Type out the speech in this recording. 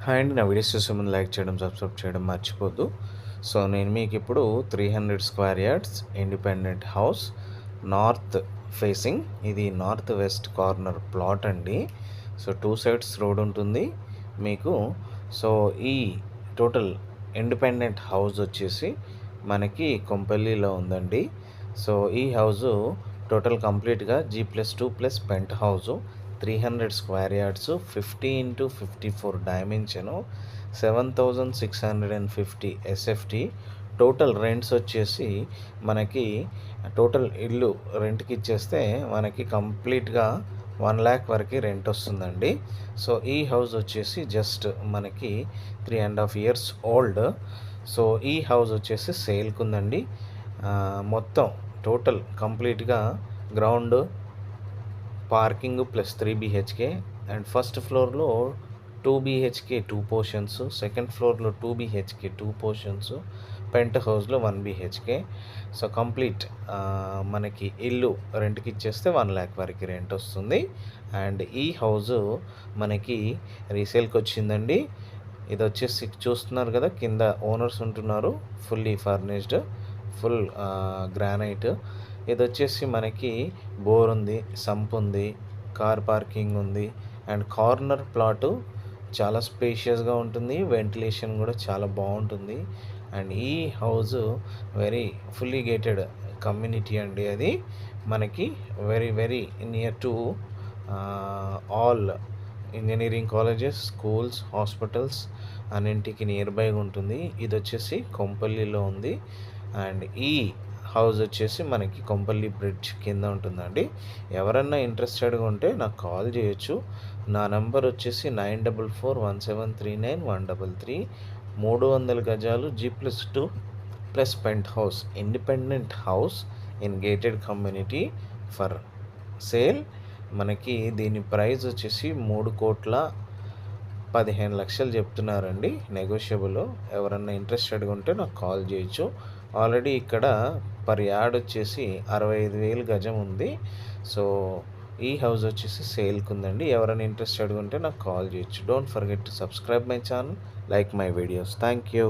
Hi అండి. నా videos చూసే ముందు లైక్ చేయడం, సబ్స్క్రైబ్ చేయడం మర్చిపోద్దు. సో, నేను మీకు ఇప్పుడు 300 square yards independent house north facing, ఇది నార్త్ వెస్ట్ కార్నర్ ప్లాట్ అండి. సో, 2 సైడ్స్ రోడ్ ఉంటుంది మీకు. సో, ఈ టోటల్ ఇండిపెండెంట్ హౌస్ వచ్చేసి మనకి కొంపల్లిలో ఉందండి. సో, ఈ హౌజు టోటల్ కంప్లీట్‌గా G+2+ pent house, 300 square yards, 50x54 dimension, 7650 SFT. Total rents వచ్చేసి మనకి టోటల్ ఇల్లు రెంట్కి ఇచ్చేస్తే మనకి కంప్లీట్గా 1,00,000 వరకు రెంట్ వస్తుందండి. సో ఈ హౌస్ వచ్చేసి జస్ట్ మనకి 3.5 ఇయర్స్ ఓల్డ్. సో ఈ హౌస్ వచ్చేసి సేల్కి ఉందండి. మొత్తం టోటల్ కంప్లీట్గా ground, parking plus 3 BHK and first ఫ్లోర్లో 2 BHK 2 పోర్షన్స్, సెకండ్ ఫ్లోర్లో 2 BHK 2 పోర్షన్స్, పెంట్ హౌస్లో 1 BHK. సో కంప్లీట్ మనకి ఇల్లు రెంట్కి ఇచ్చేస్తే 1,00,000 వరకు రెంట్ వస్తుంది. అండ్ ఈ హౌజు మనకి రీసేల్కి వచ్చిందండి. ఇది వచ్చేసి చూస్తున్నారు కదా, కింద ఓనర్స్ ఉంటున్నారు, ఫుల్లీ ఫర్నిష్డ్, ఫుల్ గ్రానైట్. ఇది వచ్చేసి మనకి బోర్ ఉంది, సంప్ ఉంది, కార్ పార్కింగ్ ఉంది. అండ్ కార్నర్ ప్లాటు చాలా స్పేషియస్గా ఉంటుంది, వెంటిలేషన్ కూడా చాలా బాగుంటుంది. అండ్ ఈ house very fully gated community అండి. అది మనకి very very near to all engineering colleges, schools, hospitals అన్నింటికి నియర్ బైగా ఉంటుంది. ఇది వచ్చేసి కొంపల్లిలో ఉంది. అండ్ ఈ హౌస్ వచ్చేసి మనకి కొంపల్లి బ్రిడ్జ్ కింద ఉంటుందండి. ఎవరన్నా ఇంట్రెస్టెడ్గా ఉంటే నాకు కాల్ చేయొచ్చు. నా నెంబర్ వచ్చేసి 9441739133. 300 గజాలు G+2+ pent house, independent house in gated community for sale. మనకి దీని ప్రైస్ వచ్చేసి 3,15,00,000 చెప్తున్నారండి, నెగోషియబుల్. ఎవరన్నా ఇంట్రెస్టెడ్గా ఉంటే నాకు కాల్ చేయొచ్చు. ఆల్రెడీ ఇక్కడ పర్ యార్డ్ వచ్చేసి 65,000 గజం ఉంది. సో ఈ హౌస్ వచ్చేసి సేల్కి ఉందండి. ఎవరైనా ఇంట్రెస్టెడ్గా ఉంటే నాకు కాల్ చేయొచ్చు. Don't forget to subscribe my channel, like my videos. Thank you.